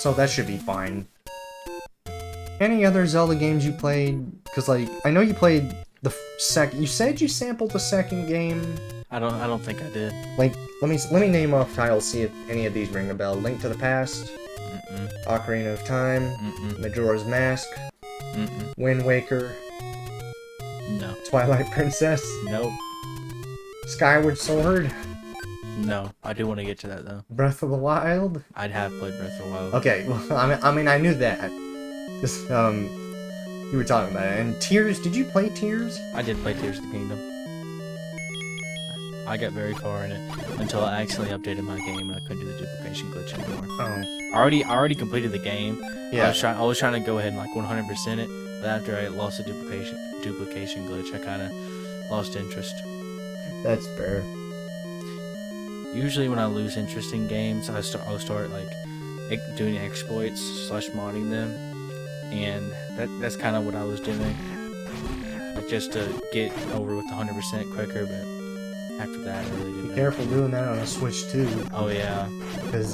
so that should be fine. Any other Zelda games you played? Because, like, I know you played the second... You said you sampled the second game? I don't think I did. Like, let me name off titles, see if any of these ring a bell. Link to the Past, Ocarina of Time, Majora's Mask, Wind Waker, no. Twilight Princess, Nope. Skyward Sword, No. I do want to get to that though. Breath of the Wild. I'd have played Breath of the Wild. Okay, well, I mean, I knew that. Just, you were talking about it. And Tears, did you play Tears? I did play Tears of the Kingdom. I got very far in it until I accidentally updated my game and I couldn't do the duplication glitch anymore. Oh. I already completed the game. Yeah. I was trying to go ahead and like 100% it, but after I lost the duplication glitch, I kind of lost interest. That's fair. Usually when I lose interest in games, I'll start like doing exploits / modding them, and that's kind of what I was doing, like just to get over with 100% quicker. But after that, I really didn't. Be careful doing that on a Switch too. Oh yeah. Because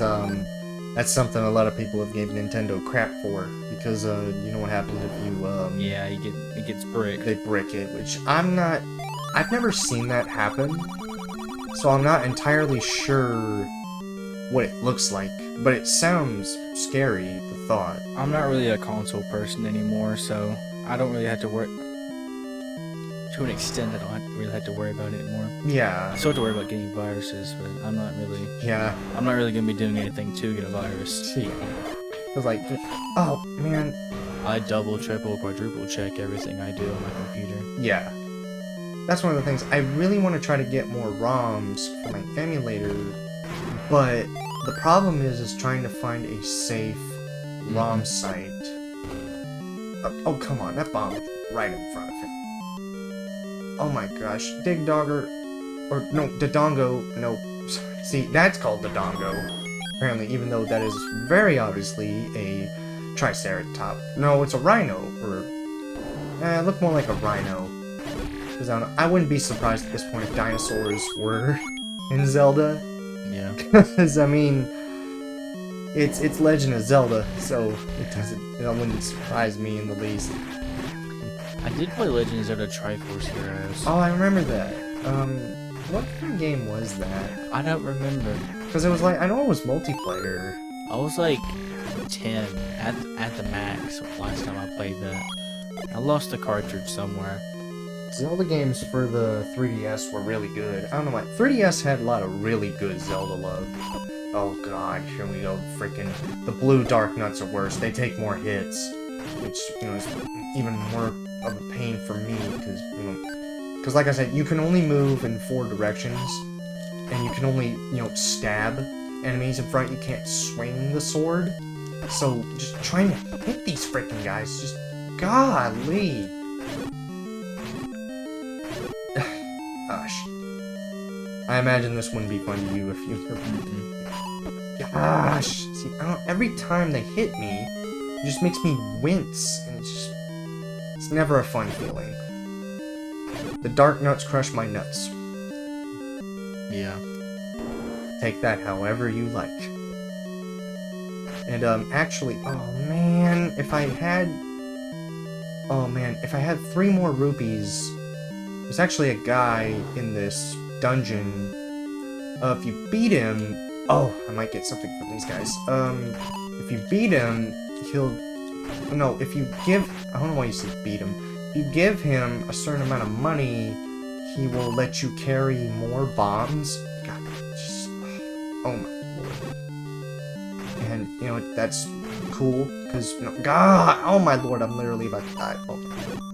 that's something a lot of people have gave Nintendo crap for. Because you know what happens if you yeah, it gets bricked. They brick it, which I've never seen that happen. So I'm not entirely sure what it looks like, but it sounds scary, the thought. I'm not really a console person anymore, so I don't really have to worry. To an extent, I don't really have to worry about it anymore. Yeah. I still have to worry about getting viruses, but I'm not really. Yeah. I'm not really gonna be doing anything to get a virus. Yeah. I was like, oh man. I double, triple, quadruple check everything I do on my computer. Yeah. That's one of the things. I really want to try to get more ROMs for my emulator, but the problem is trying to find a safe ROM site. Oh, come on, that bomb was right in front of him. Oh my gosh, Dodongo, no, see, that's called Dodongo, apparently, even though that is very obviously a Triceratops. No, it's a rhino, or, it looked more like a rhino. I wouldn't be surprised at this point if dinosaurs were in Zelda. Yeah. Because, I mean, it's Legend of Zelda, so it wouldn't surprise me in the least. I did play Legend of Zelda Triforce Heroes. Oh, I remember that. What kind of game was that? I don't remember. Because it was like, I know it was multiplayer. I was like 10 at the max last time I played that. I lost the cartridge somewhere. Zelda games for the 3DS were really good. I don't know why. 3DS had a lot of really good Zelda love. Oh god, here we go. Freaking the blue Dark Nuts are worse. They take more hits, which, you know, is even more of a pain for me because, you know, because like I said, you can only move in 4 directions, and you can only, you know, stab enemies in front. You can't swing the sword. So just trying to hit these freaking guys, just golly. Gosh. I imagine this wouldn't be fun to you if you were... Gosh. See, every time they hit me, it just makes me wince, and it's never a fun feeling. The Dark Nuts crush my nuts. Yeah. Take that however you like. And, actually, oh man, if I had 3 more rupees... There's actually a guy in this dungeon. If you beat him... Oh, I might get something from these guys. If you beat him, he'll... No, if you give... I don't know why you say beat him. If you give him a certain amount of money, he will let you carry more bombs. God, just... Oh my lord. And, you know, that's cool, because... You know, God! Oh my lord, I'm literally about to die. Oh.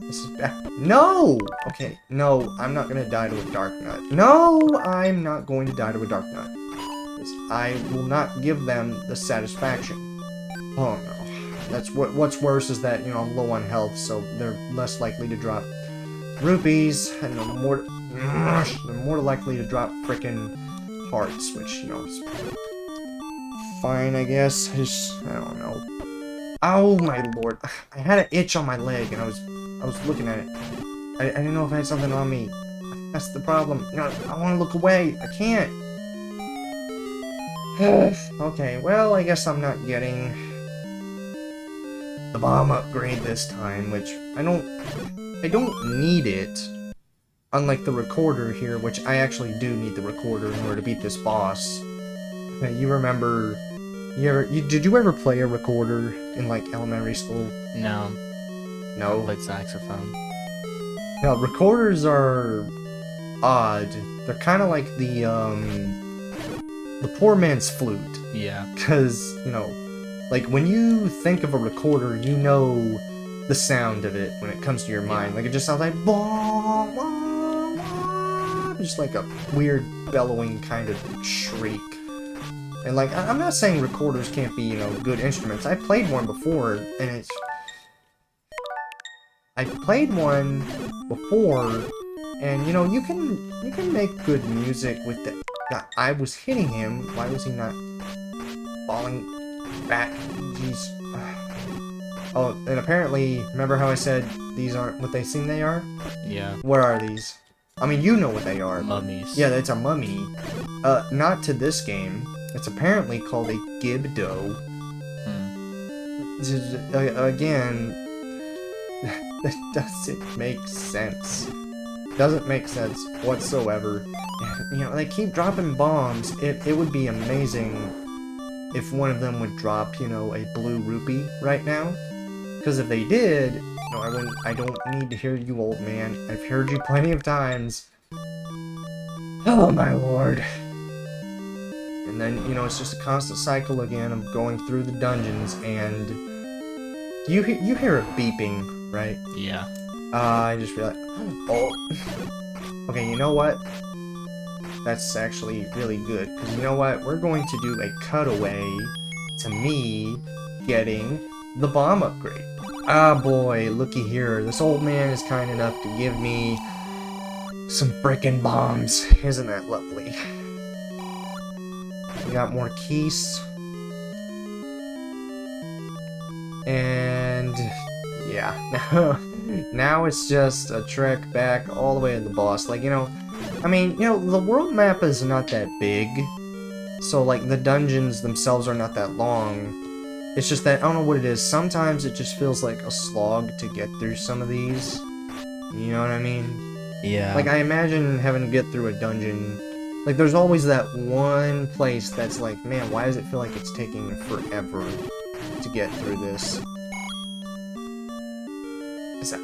This is bad. No! Okay, no, I'm not gonna die to a Dark Nut. No, I'm not going to die to a Dark Nut. I will not give them the satisfaction. Oh no. That's what's worse is that, you know, I'm low on health, so they're less likely to drop rupees, and they're more likely to drop frickin' hearts, which, you know, is fine, I guess. I don't know. Oh my lord. I had an itch on my leg, and I was looking at it. I didn't know if I had something on me. That's the problem. No, I want to look away. I can't. Okay, well, I guess I'm not getting the bomb upgrade this time, which I don't need it. Unlike the recorder here, which I actually do need the recorder in order to beat this boss. You remember, did you ever play a recorder in like elementary school? No. No? I played saxophone. Now, recorders are odd. They're kind of like the poor man's flute. Yeah. Because, you know, like when you think of a recorder, you know the sound of it when it comes to your mind. Like it just sounds like bah, bah, bah, just like a weird bellowing kind of shriek. And like I'm not saying recorders can't be, you know, good instruments. I played one before, and and you know you can make good music with the. I was hitting him. Why was he not falling back? Jeez. Oh, and apparently, remember how I said these aren't what they seem they are? Yeah. What are these? I mean, you know what they are. Mummies. Yeah, it's a mummy. Not to this game. It's apparently called a gibdo. Again, that doesn't make sense. Doesn't make sense whatsoever. You know, they keep dropping bombs. It would be amazing if one of them would drop, you know, a blue rupee right now. Because if they did, no, I don't need to hear you, old man. I've heard you plenty of times. Oh my lord. And then, you know, it's just a constant cycle again of going through the dungeons, and you hear a beeping, right? Yeah. I just realized, oh. Okay, you know what? That's actually really good, because you know what? We're going to do a cutaway to me getting the bomb upgrade. Ah boy, looky here. This old man is kind enough to give me some frickin' bombs. Isn't that lovely? We got more keys. And yeah, now it's just a trek back all the way to the boss. Like, you know, I mean, you know, the world map is not that big, so like the dungeons themselves are not that long. It's just that, I don't know what it is, sometimes it just feels like a slog to get through some of these. You know what I mean? Yeah. Like, I imagine having to get through a dungeon. Like, there's always that one place that's like, man, why does it feel like it's taking forever to get through this?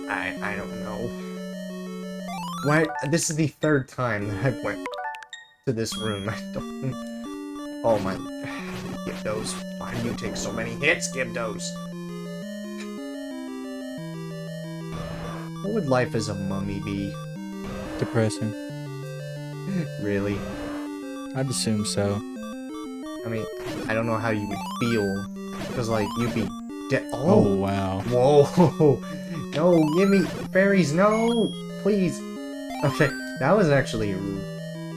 I don't know. Why? This is the third time that I went to this room. I don't... Oh my... Gibdos. Why do you take so many hits, Gibdos? What would life as a mummy be? Depressing. Really? I'd assume so. I mean, I don't know how you would feel. Because, like, you'd be dead. Oh, wow. Whoa! No, give me fairies, no! Please. Okay, that was actually...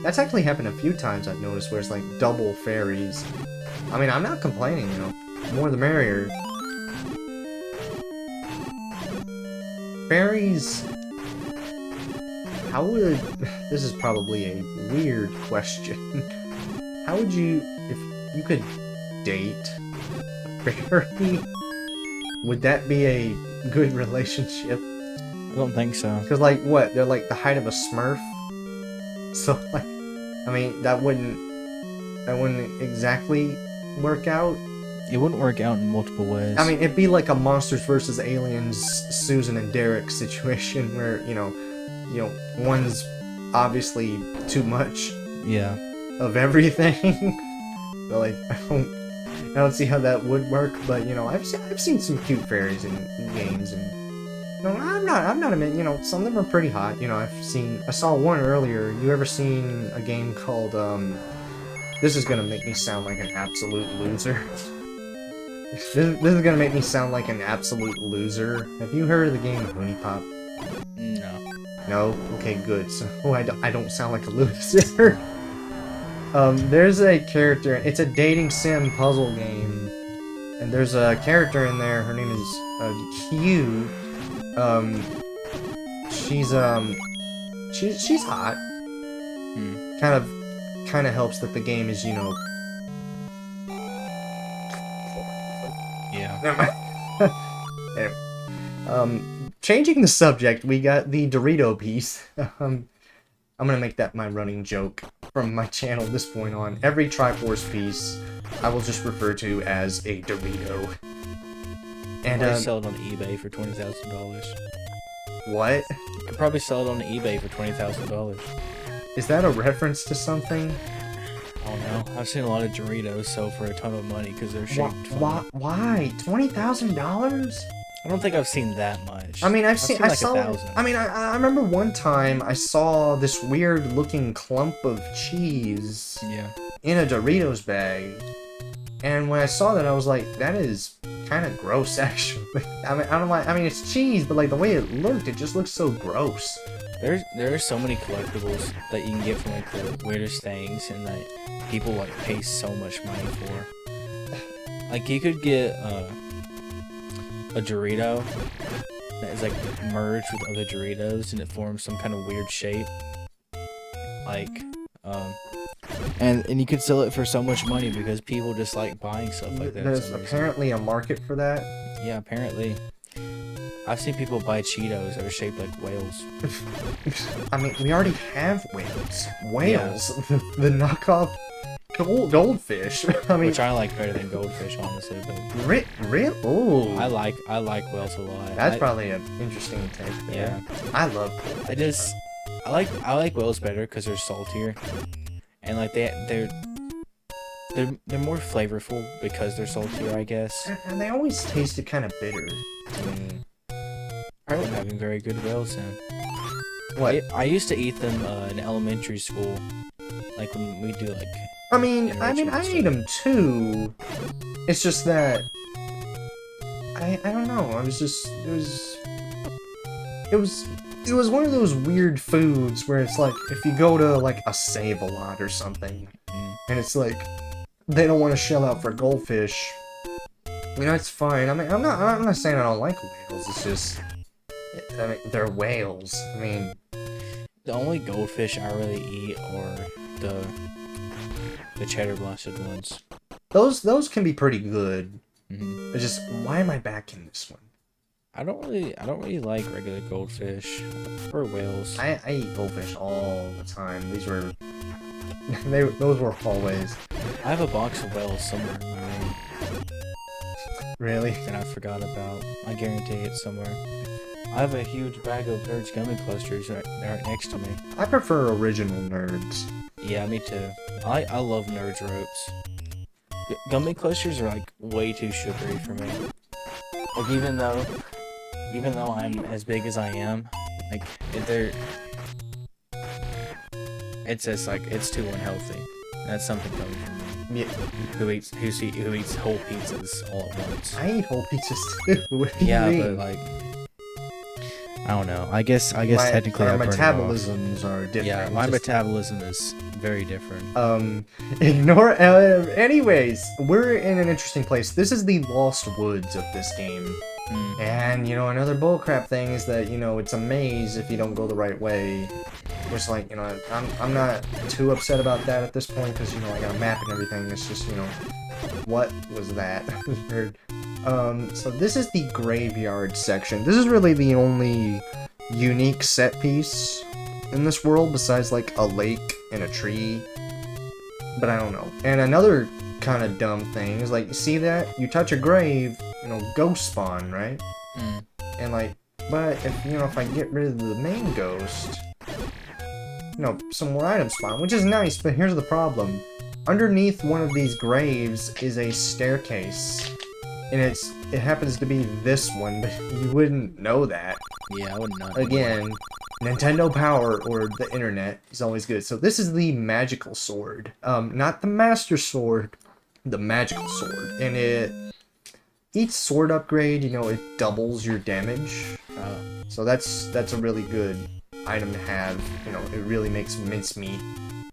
That's actually happened a few times, I've noticed, where it's like double fairies. I mean, I'm not complaining, you know. More the merrier. Fairies... How would... This is probably a weird question. How would you... If you could date a fairy, would that be a good relationship? I don't think so. Because, like, what? They're like the height of a Smurf? So, like... I mean, that wouldn't exactly work out. It wouldn't work out in multiple ways. I mean, it'd be like a Monsters vs. Aliens Susan and Derek situation where, you know, one's obviously too much of everything. So, like, I don't see how that would work, but, you know, I've seen some cute fairies in games, and no, I'm not admitting, you know, some of them are pretty hot. You know, I saw one earlier. You ever seen a game called, this is gonna make me sound like an absolute loser. This is gonna make me sound like an absolute loser. Have you heard of the game Honey Pop? No. No? Okay, good. So, I don't sound like a loser. There's a character, it's a dating sim puzzle game, and there's a character in there, her name is, Q. She's hot. Kind of helps that the game is, you know... Yeah. Never mind. Anyway, changing the subject, we got the Dorito piece. I'm gonna make that my running joke from my channel this point on. Every Triforce piece, I will just refer to as a Dorito. And probably sell it on eBay for $20,000. What? You could probably sell it on eBay for $20,000. Is that a reference to something? I don't know. I've seen a lot of Doritos sell for a ton of money because they're shaped funny. Why? $20,000? I don't think I've seen that much. I mean, I saw saw. 1,000. I mean, I remember one time I saw this weird-looking clump of cheese in a Doritos bag, and when I saw that, I was like, that is kind of gross, actually. I mean, I don't like. I mean, it's cheese, but like the way it looked, it just looked so gross. There are so many collectibles that you can get from like the weirdest things, and that people like pay so much money for. Like you could get a Dorito that is like merged with other Doritos, and it forms some kind of weird shape. Like, and you could sell it for so much money because people just like buying stuff like that. There's apparently a market for that. Yeah, apparently. I've seen people buy Cheetos that are shaped like whales. I mean, we already have whales. Whales, yeah. the knockoff goldfish. I mean, which I like better than goldfish, honestly. But real? Oh, I like whales a lot. That's probably an interesting take there. Yeah, I love goldfish. I like whales better because they're saltier, and like they're more flavorful because they're saltier, I guess. And they always tasted kind of bitter to me. Probably having very good whales then. What? I used to eat them in elementary school, like when we do like. I ate them too. It's just that I don't know. It was one of those weird foods where it's like if you go to like a Save-A-Lot or something, and it's like they don't want to shell out for goldfish. You know, it's fine. I mean, I'm not saying I don't like whales. It's just, I mean, they're whales. I mean, the only goldfish I really eat are the cheddar blasted ones. Those can be pretty good. Mm-hmm. It's just, why am I back in this one? I don't really like regular goldfish or whales. I eat goldfish all the time. Those were always. I have a box of whales somewhere in my room. Really? That I forgot about. I guarantee it's somewhere. I have a huge bag of Nerds gummy clusters right next to me. I prefer original Nerds. Yeah, me too. I love Nerds ropes. Gummy clusters are like way too sugary for me. Like even though I'm as big as I am, like it's just like it's too unhealthy. That's something coming from me. Yeah. Who eats whole pizzas all at once. I eat whole pizzas too. What do you mean? But like I don't know. I guess technically our metabolisms are different. Yeah, my metabolism is very different. Anyways, we're in an interesting place. This is the Lost Woods of this game. And, you know, another bullcrap thing is that, you know, it's a maze if you don't go the right way. Which, like, you know, I'm not too upset about that at this point, because, you know, I got a map and everything. It's just, you know, what was that? It was weird. So this is the graveyard section. This is really the only unique set piece in this world, besides, like, a lake and a tree. But I don't know. And another kind of dumb thing is, like, you see that? You touch a grave, you know, ghosts spawn, right? And, like, but if, you know, if I get rid of the main ghost, you know, some more items spawn, which is nice, but here's the problem. Underneath one of these graves is a staircase. And it happens to be this one, but you wouldn't know that. Yeah, I would not. Again, Nintendo Power or the internet is always good. So this is the magical sword. Not the master sword, the magical sword. And each sword upgrade, you know, it doubles your damage. So that's a really good item to have. You know, it really makes mincemeat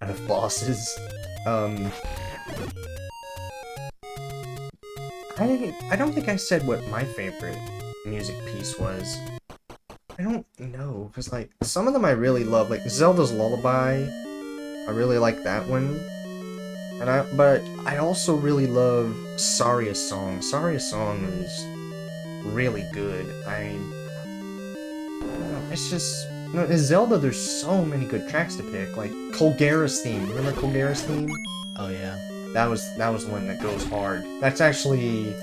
out of bosses. I don't think I said what my favorite music piece was. I don't know, because, like, some of them I really love, like Zelda's Lullaby. I really like that one. But I also really love Saria's song. Saria's song is really good. I don't know, it's just... No, in Zelda, there's so many good tracks to pick. Like, Colgara's theme. Remember Colgara's theme? Oh yeah. That was one that goes hard. That's actually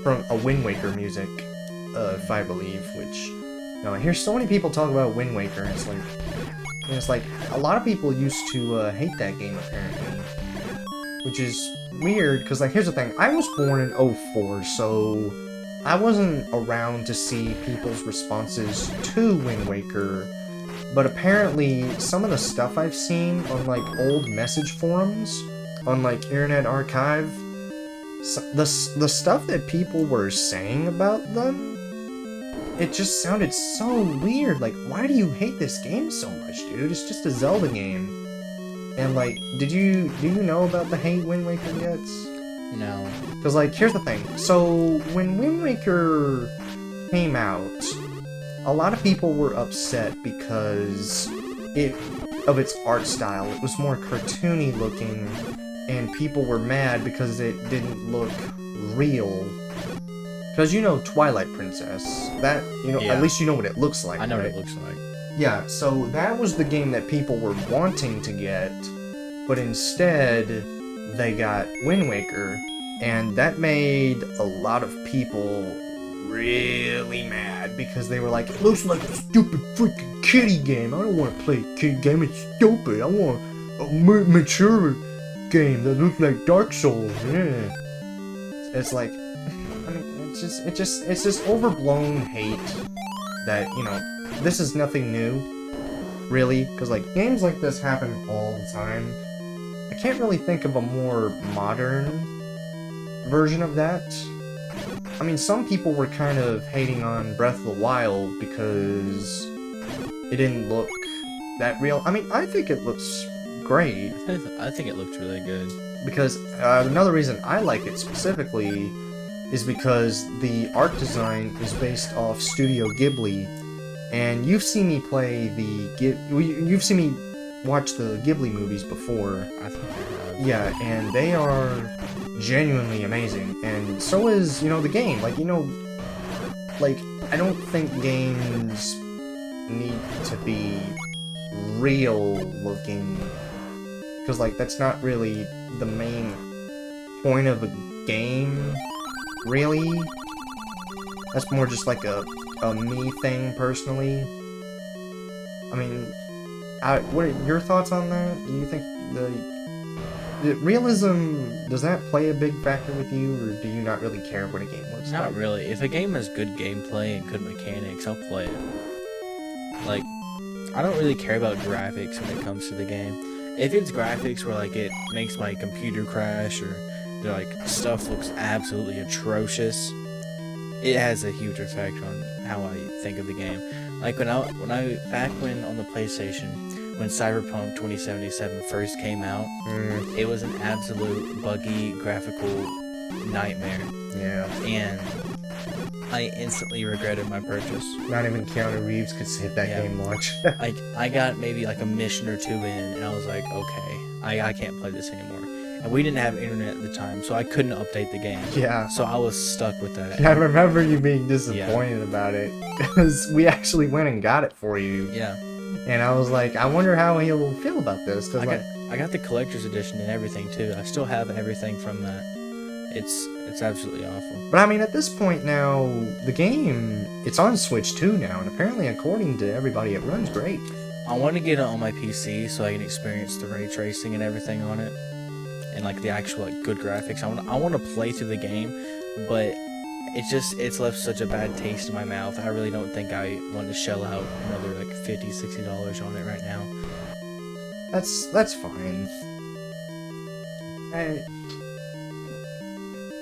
from a Wind Waker music, if I believe, which... You know, I hear so many people talk about Wind Waker, and it's like, a lot of people used to hate that game, apparently. Which is weird, because, like, here's the thing. I was born in '04, so I wasn't around to see people's responses to Wind Waker, but apparently some of the stuff I've seen on, like, old message forums, on, like, Internet Archive, the stuff that people were saying about them, it just sounded so weird. Like, why do you hate this game so much, dude? It's just a Zelda game. And, like, do you know about the hate Wind Waker gets? No. Because, like, here's the thing. So, when Wind Waker came out, a lot of people were upset because of its art style. It was more cartoony looking, and people were mad because it didn't look real. Because you know Twilight Princess. That, you know, Yeah. At least you know what it looks like, I know right? what it looks like. Yeah, so that was the game that people were wanting to get, but instead they got Wind Waker, and that made a lot of people really mad because they were like, it looks like a stupid freaking kiddie game. I don't want to play a kiddie game, it's stupid. I want a mature game that looks like Dark Souls. Yeah. It's like, I mean, it's just overblown hate that, you know, this is nothing new, really, because, like, games like this happen all the time. I can't really think of a more modern version of that. I mean, some people were kind of hating on Breath of the Wild because it didn't look that real. I mean, I think it looks great. I think it looks really good. Because another reason I like it specifically is because the art design is based off Studio Ghibli, and you've seen me play you've seen me watch the Ghibli movies before. I think I have. Yeah, and they are genuinely amazing, and so is, you know, the game. Like, you know, like, I don't think games need to be real looking, because, like, that's not really the main point of a game, really. That's more just like a me thing, personally. I mean, what are your thoughts on that? Do you think the realism, does that play a big factor with you, or do you not really care what a game looks like? Not really. If a game has good gameplay and good mechanics, I'll play it. Like, I don't really care about graphics when it comes to the game. If it's graphics where, like, it makes my computer crash, or like stuff looks absolutely atrocious, it has a huge effect on how I think of the game. Like back when on the PlayStation, when Cyberpunk 2077 first came out, it was an absolute buggy graphical nightmare. Yeah. And I instantly regretted my purchase. Not even Keanu Reeves could save that game much. Like, I got maybe like a mission or two in, and I was like, okay, I can't play this anymore. And we didn't have internet at the time, so I couldn't update the game. Yeah. So I was stuck with that. I remember you being disappointed about it, because we actually went and got it for you. Yeah. And I was like, I wonder how he'll feel about this. Cause I got the collector's edition and everything too. I still have everything from that. It's absolutely awful. But I mean, at this point now, the game, it's on Switch 2 now, and apparently, according to everybody, it runs great. I want to get it on my PC so I can experience the ray tracing and everything on it, and like the actual like good graphics. I want to play through the game, but it's left such a bad taste in my mouth. I really don't think I want to shell out another like $50-$60 on it right now. That's fine.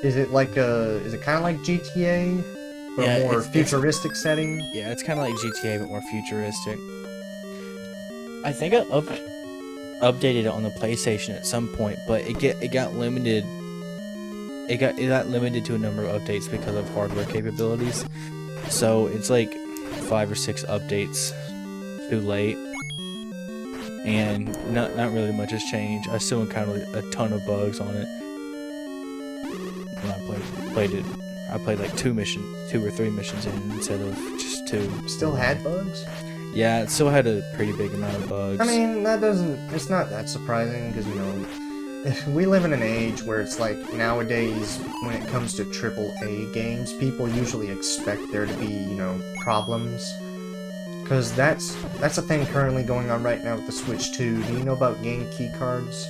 Is it kind of like GTA? Or a more futuristic setting? Yeah, it's kind of like GTA, but more futuristic. I think I updated it on the PlayStation at some point, but it got limited. It got limited to a number of updates because of hardware capabilities. So it's like 5 or 6 updates too late, and not really much has changed. I still encountered a ton of bugs on it when I played it I played like 2 or 3 missions in instead of just 2. Still had bugs? Yeah, it still had a pretty big amount of bugs. I mean, it's not that surprising, because, you know, we live in an age where it's like, nowadays, when it comes to AAA games, people usually expect there to be, you know, problems. Because that's a thing currently going on right now with the Switch 2. Do you know about game key cards?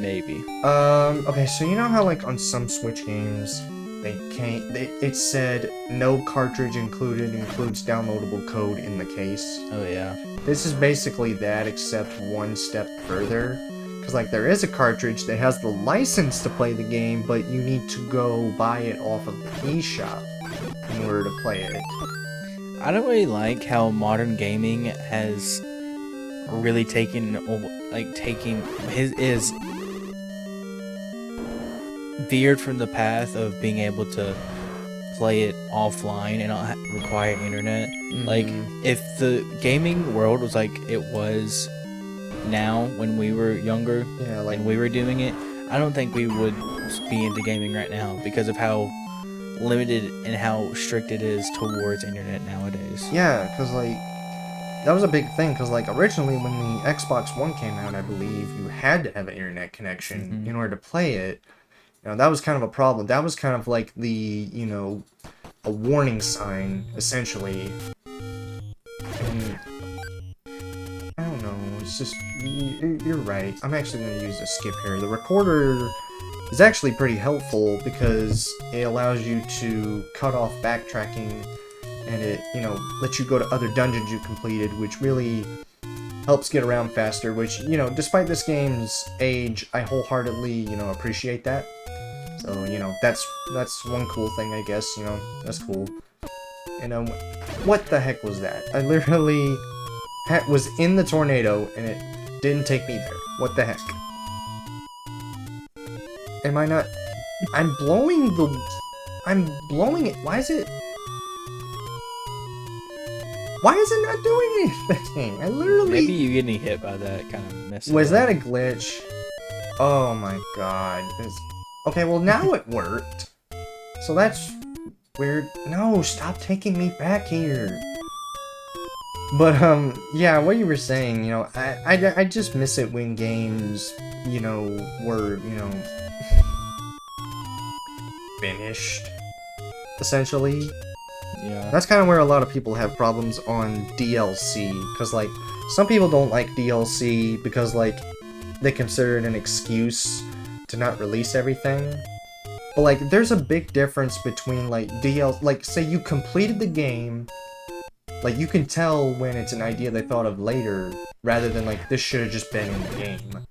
Maybe. Okay, so you know how, like, on some Switch games, it said, no cartridge included, includes downloadable code in the case? Oh, yeah. This is basically that, except one step further. Because, like, there is a cartridge that has the license to play the game, but you need to go buy it off of the eShop in order to play it. I don't really like how modern gaming has really is veered from the path of being able to play it offline and not require internet. Like, if the gaming world was like it was now when we were younger, yeah, like, and we were doing it, I don't think we would be into gaming right now because of how limited and how strict it is towards internet nowadays. yeah, because, like, that was a big thing, because, like, originally when the Xbox One came out, I believe, you had to have an internet connection in order to play it. You know, that was kind of a problem. That was kind of like the, you know, a warning sign, essentially. And I don't know, it's just, you're right. I'm actually going to use a skip here. The recorder is actually pretty helpful because it allows you to cut off backtracking, and it, you know, lets you go to other dungeons you completed, which really helps get around faster, which, you know, despite this game's age, I wholeheartedly, you know, appreciate that. So, you know, that's one cool thing, I guess, you know, that's cool. And, what the heck was that? I literally was in the tornado, and it didn't take me there. What the heck? Am I not... I'm blowing it. Why is it not doing anything? I literally... Maybe you getting hit by that kind of mess. Was that a glitch? Oh my god. Okay, well now it worked. So that's weird. No, stop taking me back here. But, yeah, what you were saying, you know, I just miss it when games, you know, were, you know, finished, essentially. Yeah. That's kind of where a lot of people have problems on DLC, because, like, some people don't like DLC because, like, they consider it an excuse to not release everything. But, like, there's a big difference between, like, like, say you completed the game, like, you can tell when it's an idea they thought of later, rather than, like, this should have just been in the game.